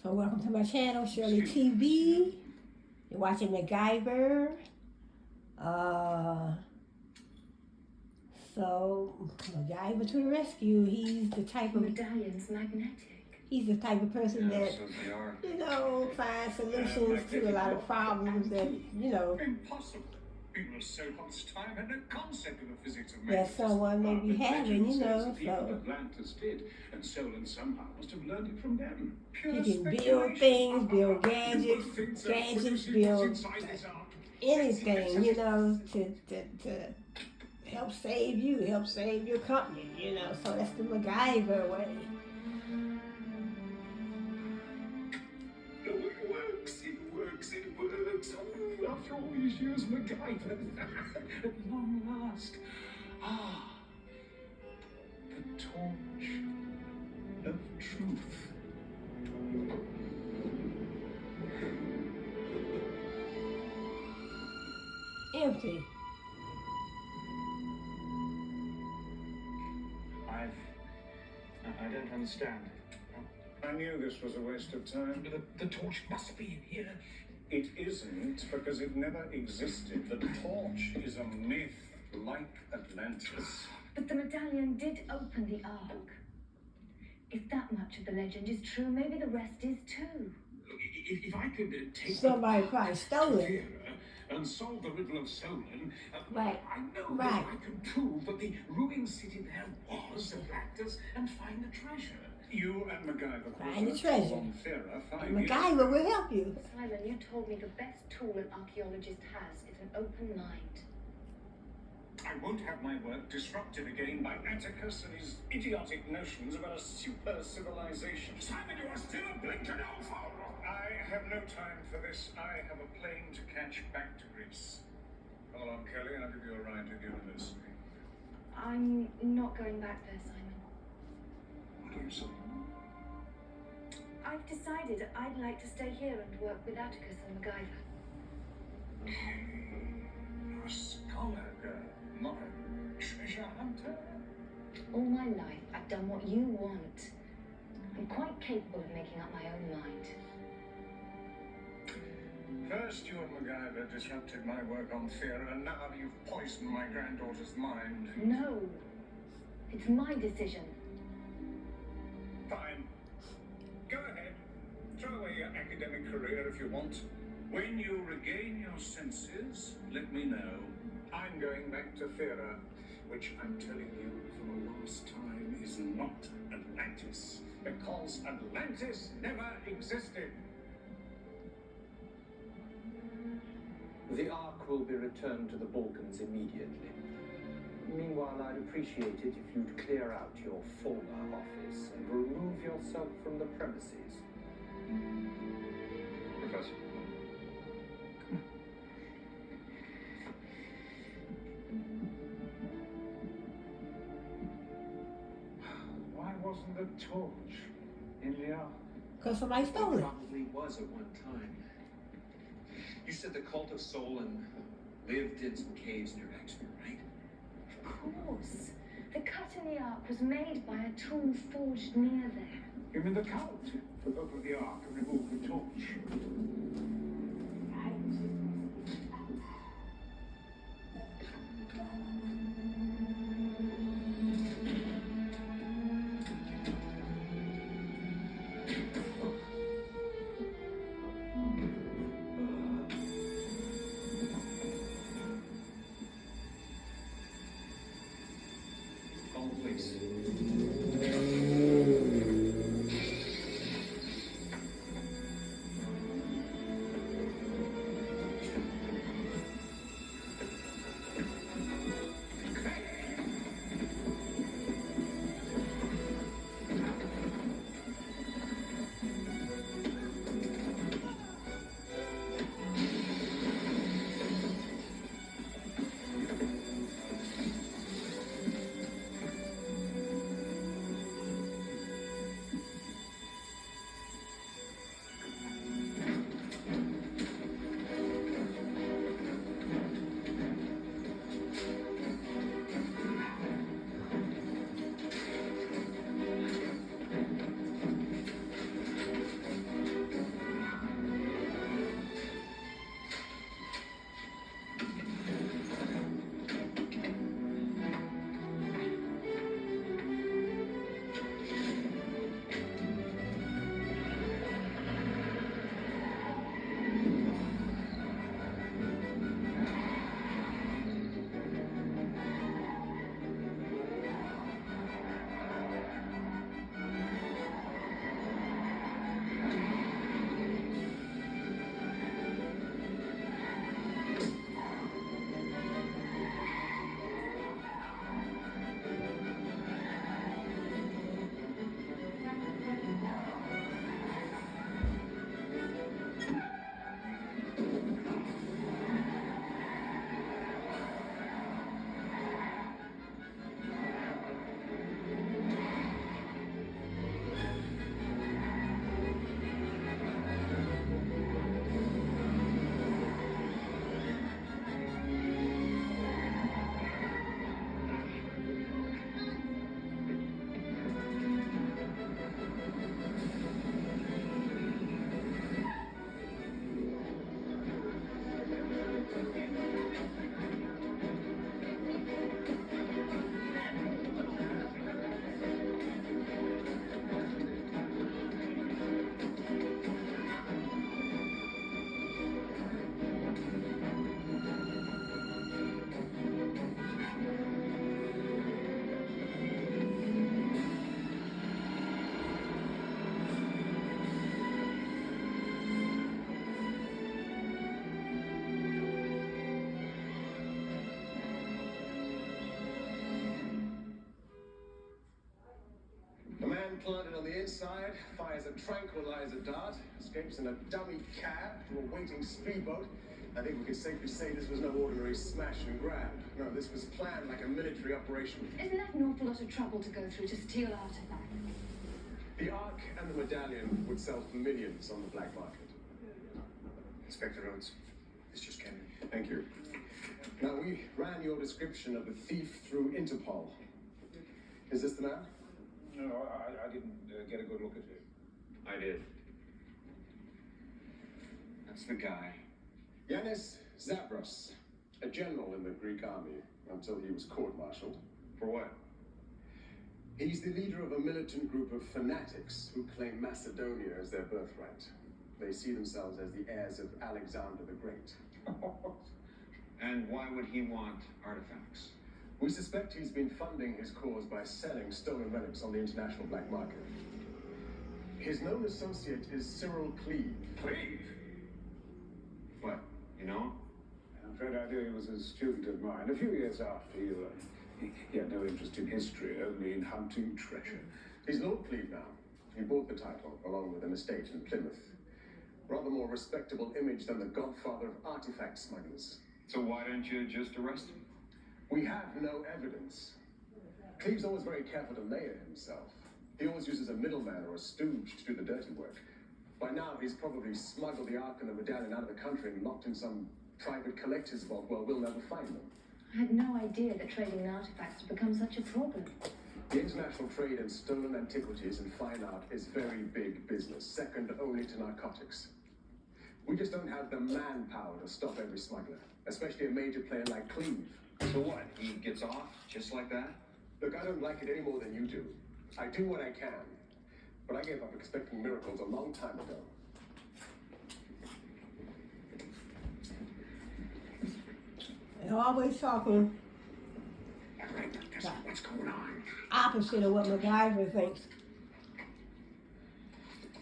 So welcome to my channel, Shirley TV. You're watching Macgyver. So Macgyver to the rescue. He's the type of medallion's magnetic. He's the type of person that finds solutions to a lot of problems that Impossible. People of so much time had no concept of the physics of that someone may be having, So Atlantis did, and Solon somehow must have learned it from them. He can build things, build gadgets, build anything, to help save you, help save your company, so that's the Macgyver way. It works. Oh, after all these years, Macgyver, at long last. The torch of truth. Empty. I don't understand. I knew this was a waste of time. The torch must be in here. It isn't, because it never existed. The torch is a myth, like Atlantis. But the medallion did open the Ark. If that much of the legend is true, maybe the rest is too. If I could take somebody probably stole it and solve the riddle of Solon, right. I know that I could prove that the ruined city there was Atlantis and find the treasure. You and Macgyver find the treasure. Macgyver will help you. Simon, you told me the best tool an archaeologist has is an open mind. I won't have my work disrupted again by Atticus and his idiotic notions about a super civilization. Simon, you are still a blinking old fool! I have no time for this. I have a plane to catch back to Greece. Come along, Kelly, and I'll give you a ride to the university. I'm not going back there, Simon. What are you saying? I've decided I'd like to stay here and work with Atticus and Macgyver. You're a scholar, girl, not a treasure hunter. All my life, I've done what you want. I'm quite capable of making up my own mind. First, you and Macgyver disrupted my work on theatre, and now you've poisoned my granddaughter's mind. No. It's my decision. Fine. Go ahead. Throw away your academic career if you want. When you regain your senses, let me know. I'm going back to theatre, which I'm telling you for the last time is not Atlantis, because Atlantis never existed. The Ark will be returned to the Balkans immediately. Meanwhile, I'd appreciate it if you'd clear out your former office and remove yourself from the premises. Professor. Why wasn't the torch in the Ark? Because somebody stole it. Probably was at one time. You said the cult of Solon lived in some caves near Exeter, right? Of course. The cut in the Ark was made by a tool forged near there. You mean the cult took over the Ark and removed the torch? Call the police. planted on the inside, fires a tranquilizer dart, escapes in a dummy cab to a waiting speedboat. I think we can safely say this was no ordinary smash and grab. No, this was planned like a military operation. Isn't that an awful lot of trouble to go through to steal artifacts? The Ark and the medallion would sell for millions on the black market. Inspector Rhodes, this just came in. Thank you. Now, we ran your description of the thief through Interpol. Is this the man? No, I didn't get a good look at him. I did. That's the guy. Yanis Zavros, a general in the Greek army until he was court-martialed. For what? He's the leader of a militant group of fanatics who claim Macedonia as their birthright. They see themselves as the heirs of Alexander the Great. And why would he want artifacts? We suspect he's been funding his cause by selling stolen relics on the international black market. His known associate is Cyril Cleave. Cleve? What? You know? I'm afraid I knew he was a student of mine. A few years after you, he had no interest in history, only in hunting treasure. He's Lord Cleave now. He bought the title, along with an estate in Plymouth. Rather more respectable image than the godfather of artifact smugglers. So why don't you just arrest him? We have no evidence. Cleve's always very careful to layer himself. He always uses a middleman or a stooge to do the dirty work. By now, he's probably smuggled the Ark and the medallion out of the country and locked in some private collector's vault where we'll never find them. I had no idea that trading in artifacts had become such a problem. The international trade in stolen antiquities and fine art is very big business, second only to narcotics. We just don't have the manpower to stop every smuggler, especially a major player like Cleve. So what? He gets off just like that? Look, I don't like it any more than you do. I do what I can, but I gave up expecting miracles a long time ago. They're always talking All right, what's going on? opposite of what Macgyver thinks.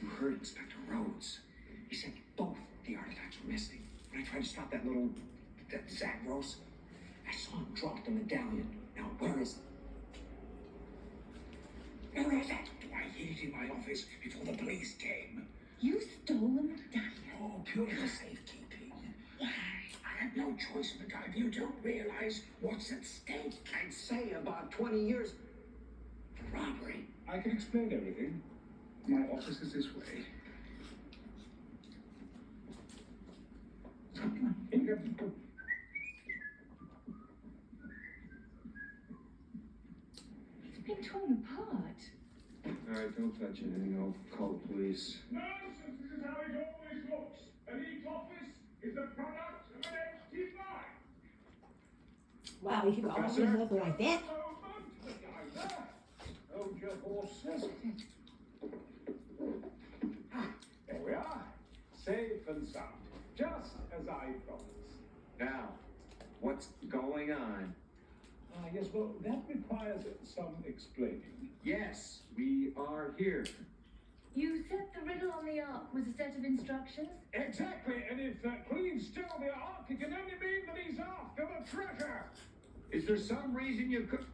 You heard Inspector Rhodes. He said both the artifacts were missing. When I tried to stop that Zavros, I saw him drop the medallion. Now, where is it? Where is it? I hid it in my office before the police came. You stole the medallion? Oh, purely for safekeeping. Why? I had no choice, Macgyver. You don't realize what's at stake. I'd say about 20 years for robbery. I can explain everything. My office is this way. It's been torn apart. All right, don't touch anything. I'll call the police. Nonsense! This is how it always looks. An eat office is the product of an empty mind. Wow, you can always look like that. Hold your horses. There we are. Safe and sound. Just as I promised. Now, what's going on? Yes, well, that requires some explaining. Yes, we are here. You said the riddle on the Ark was a set of instructions? Exactly, and if Cleve stole the Ark, it can only mean that he's after the treasure. Is there some reason you could...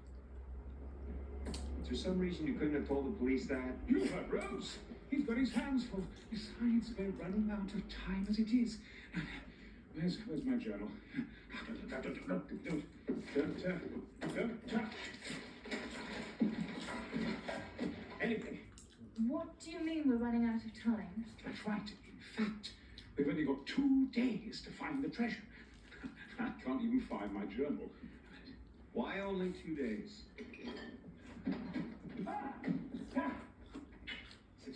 Is there some reason you couldn't have told the police that? You heard Rose. He's got his hands full. Besides, we're running out of time as it is. Where's my journal? Don't touch anything. What do you mean we're running out of time? That's right. In fact, we've only got 2 days to find the treasure. I can't even find my journal. Why only 2 days?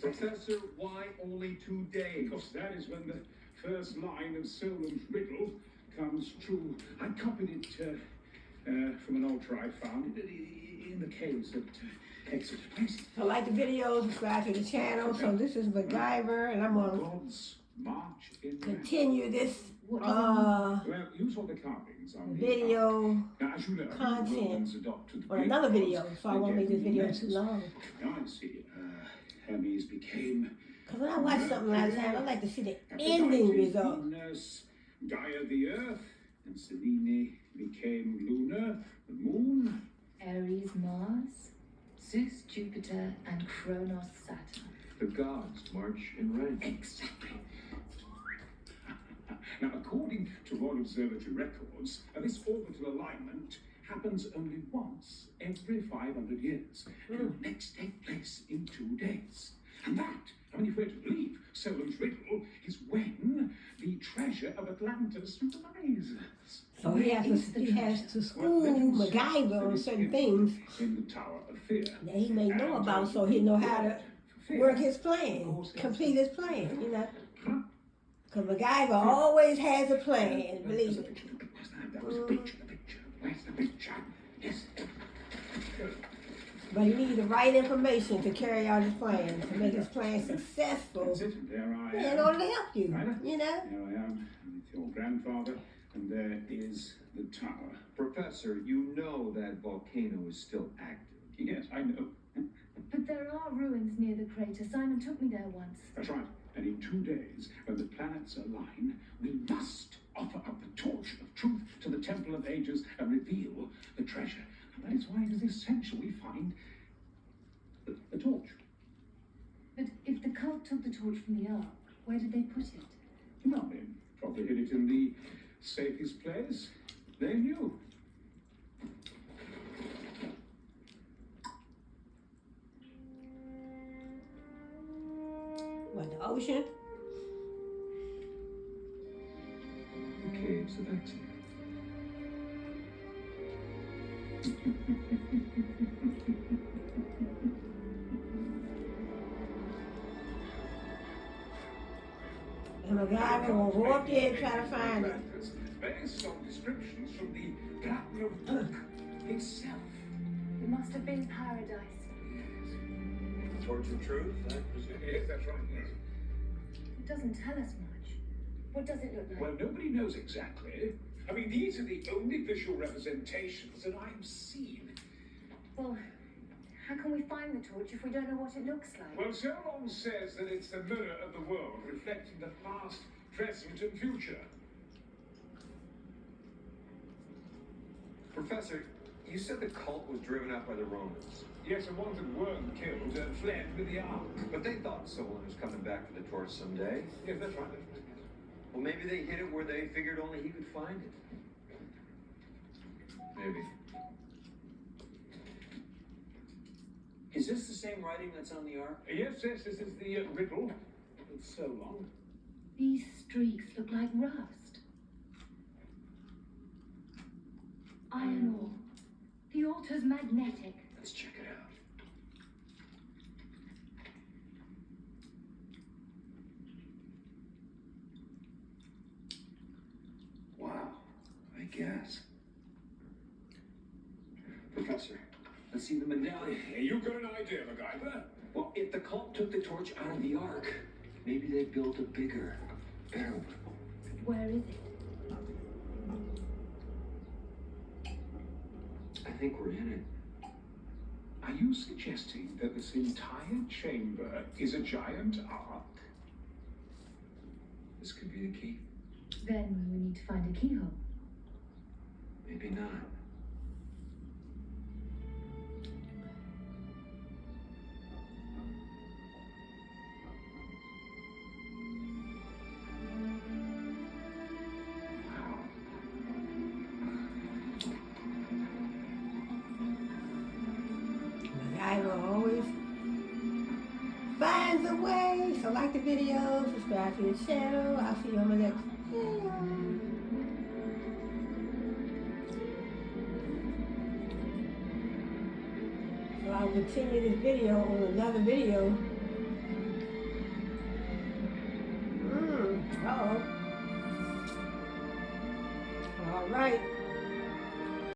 Professor, why only 2 days? Because that is when the first line of Solon's riddle comes true. I copied it from an altar I found in the caves at Exeter Place. So like the video, subscribe to the channel. So this is Macgyver, and I'm gonna God's march in continue this well, use all the carvings on video now, as you know, content Romans adopted the on Greek another gods. video. So I won't make this video too long. Now I see. Hermes became. Because when I watch something last time, I like to see the ending result. Venus, Gaia the Earth, and Selene became Luna, the Moon. Aries, Mars, Zeus, Jupiter, and Kronos, Saturn. The gods march in rank. Exactly. Now, according to Royal Observatory records, this orbital alignment happens only once every 500 years. It will next take place in 2 days. And that, I mean, if we're to believe Solon's riddle, is when the treasure of Atlantis rises. So he has to school Macgyver on certain things In the Tower of Fear. that he may know about, so he know how to work his plan, complete his plan, you know. Because Macgyver always has a plan, believe me. Where's the picture? Where's the picture? Yes. But he needs the right information to carry out his plan, to make his plan successful, That's it. There I am. in order to help you, you know. Here I am with your grandfather, and there is the tower. Professor, you know that volcano is still active. Yes, I know. But there are ruins near the crater. Simon took me there once. That's right. And in 2 days, when the planets align, we must offer up the torch of truth to the Temple of Ages and reveal the treasure. And that is why it is essential we find the torch. But if the cult took the torch from the Ark, where did they put it? Well, they probably hid it in the safest place they knew. What, the ocean? The caves of Exeter. And Macgyver will go up there and try to find it. Based on descriptions from the Platinum Book itself. It must have been paradise. Torch of truth, I presume. Yes, that's right, yes. It doesn't tell us much. What does it look like? Well, nobody knows exactly. I mean, these are the only visual representations that I've seen. Well, how can we find the torch if we don't know what it looks like? Well, Solon says that it's the mirror of the world, reflecting the past, present, and future. Professor, you said the cult was driven out by the Romans. Yes, and ones that weren't killed fled with the ark. But they thought Solon was coming back for the torch someday. Yes, that's right, that's right. Well, maybe they hid it where they figured only he could find it. Maybe. Is this the same writing that's on the ark? Yes, yes, this is the riddle. It's so long. These streaks look like rust. Iron ore. The altar's magnetic. Let's check it out. Wow, I guess. Professor, let's see the medallion. Hey, you got an idea, Macgyver? Well, if the cult took the torch out of the ark, maybe they built a bigger, better one. Where is it? I think we're in it. Are you suggesting that this entire chamber is a giant ark? This could be the key. Then we need to find a keyhole. Maybe not. Macgyver always finds a way. So like the video, subscribe to the channel. I'll see you on my next video. So I'll continue this video on another video. Uh-oh. All right.